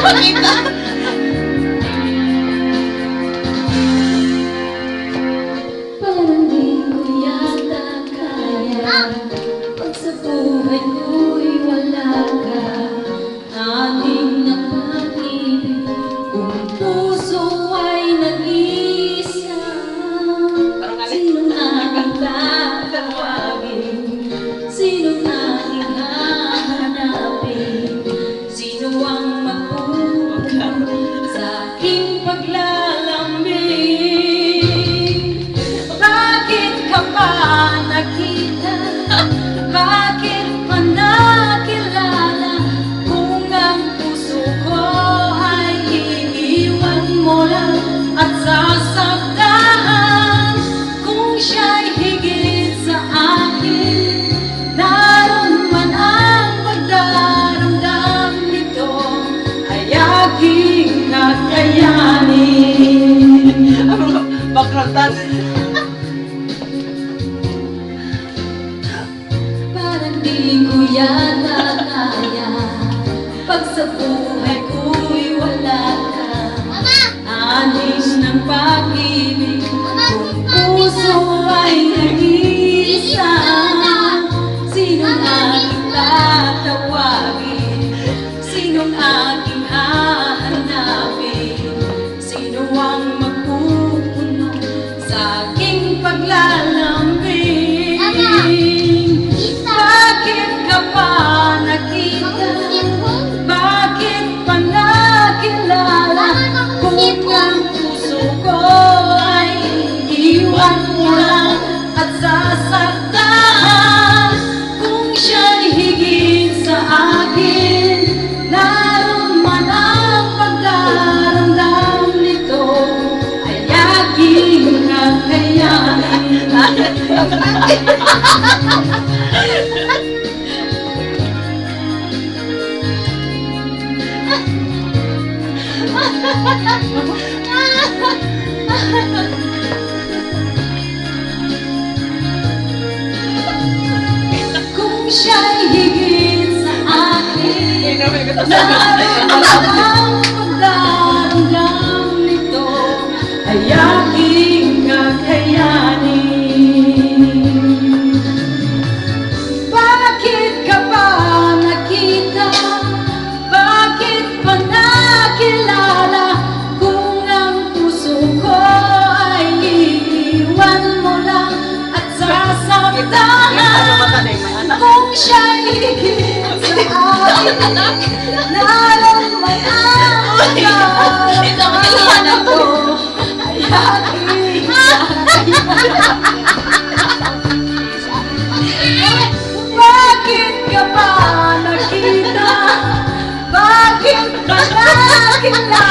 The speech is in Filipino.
Makita. Parang di ko yata kaya pag sa buhay ko'y wala ka. Ating napag-ibig kung puso ay nag-iisa. Sinong aking tatawagin? Sinong aking hahanapin? Sino ang magpupunta sa aking paglalambing? Bakit ka pa nakita? Bakit pa nakilala? Kung ang puso ko ay iiwan mo lang at sasaktan. Kung siya'y higit sa akin, naroon man ang pagdaramdam nito, ay aking kakayanin. Background dance. Parang di ko yata kaya pag sa buhay ko'y wala ka. Anis ng pag-ibig kung puso ay nag-iisa. Sinong aking tatawagin? Sinong aking hahanapin? Sino ang magpupuno sa aking paglalambing? Bakit ka pa nakita? Bakit pa nakilala? Kung ang puso ko ay iwan mo lang at sasaktan. Kung siya'y higit sa akin, naroon man ang pagdaramdam nito, ay aking kakayanin. Kung siya'y higit sa akin, naroon ang pagdaramdam nito, ay aking kakayanin. Bakit ka pa nakita? Bakit pa nakilala? Kung ang puso ko ay iiwan mo lang at sasaktan. Kung siya'y higit sa akin, naroon man ang pagdaramdam ko, ay aking bakit ka pa nakita? Bakit pa nakilala?